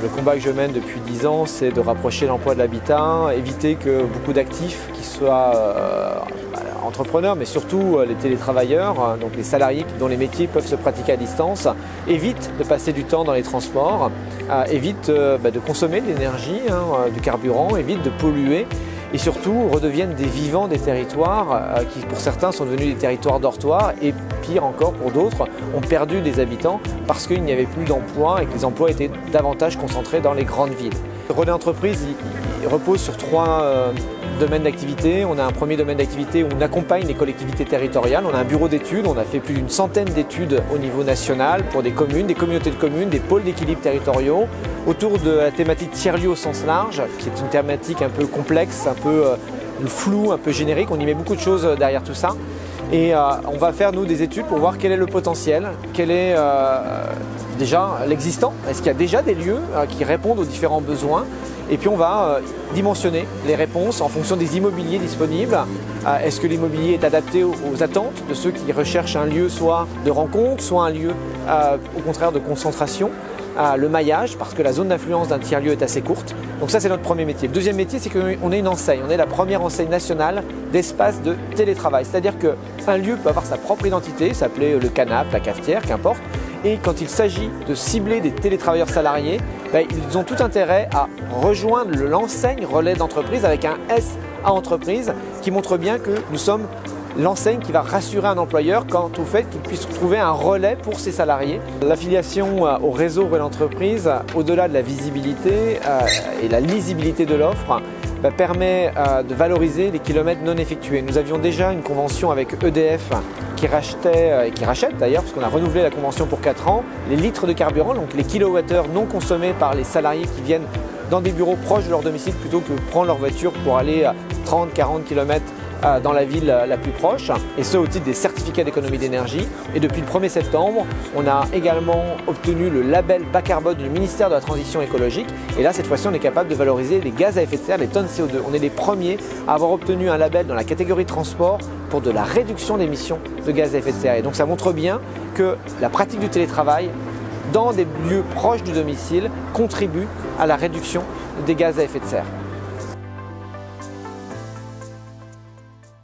Le combat que je mène depuis 10 ans, c'est de rapprocher l'emploi de l'habitat, éviter que beaucoup d'actifs, qui soient entrepreneurs, mais surtout les télétravailleurs, donc les salariés dont les métiers peuvent se pratiquer à distance, évitent de passer du temps dans les transports, évitent de consommer de l'énergie, du carburant, évitent de polluer et surtout redeviennent des vivants des territoires qui pour certains sont devenus des territoires dortoirs et pire encore pour d'autres ont perdu des habitants parce qu'il n'y avait plus d'emplois et que les emplois étaient davantage concentrés dans les grandes villes. Le relais entreprise il repose sur 3 domaines d'activité. On a un premier domaine d'activité où on accompagne les collectivités territoriales. On a un bureau d'études, on a fait plus d'une centaine d'études au niveau national pour des communes, des communautés de communes, des pôles d'équilibre territoriaux autour de la thématique tiers-lieux au sens large, qui est une thématique un peu complexe, un peu floue, un peu générique. On y met beaucoup de choses derrière tout ça. Et on va faire nous des études pour voir quel est le potentiel, quel est déjà l'existant. Est-ce qu'il y a déjà des lieux qui répondent aux différents besoins? Et puis on va dimensionner les réponses en fonction des immobiliers disponibles. Est-ce que l'immobilier est adapté aux attentes de ceux qui recherchent un lieu soit de rencontre, soit un lieu au contraire de concentration? Le maillage, parce que la zone d'influence d'un tiers-lieu est assez courte. Donc ça, c'est notre premier métier. Le deuxième métier, c'est qu'on est une enseigne. On est la première enseigne nationale d'espace de télétravail. C'est-à-dire qu'un lieu peut avoir sa propre identité, s'appeler le canapé, la cafetière, qu'importe. Et quand il s'agit de cibler des télétravailleurs salariés, ils ont tout intérêt à rejoindre l'enseigne relais d'entreprise avec un S à entreprise qui montre bien que nous sommes l'enseigne qui va rassurer un employeur quant au fait qu'il puisse trouver un relais pour ses salariés. L'affiliation au réseau relais d'entreprise, au-delà de la visibilité et la lisibilité de l'offre, permet de valoriser les kilomètres non effectués. Nous avions déjà une convention avec EDF qui rachetait et qui rachète d'ailleurs, parce qu'on a renouvelé la convention pour 4 ans, les litres de carburant, donc les kilowattheures non consommés par les salariés qui viennent dans des bureaux proches de leur domicile plutôt que prendre leur voiture pour aller à 30-40 km dans la ville la plus proche, et ce au titre des certificats d'économie d'énergie. Et depuis le 1er septembre, on a également obtenu le label bas carbone du ministère de la Transition écologique. Et là, cette fois-ci, on est capable de valoriser les gaz à effet de serre, les tonnes CO2. On est les premiers à avoir obtenu un label dans la catégorie transport pour de la réduction d'émissions de gaz à effet de serre. Et donc ça montre bien que la pratique du télétravail dans des lieux proches du domicile contribue à la réduction des gaz à effet de serre.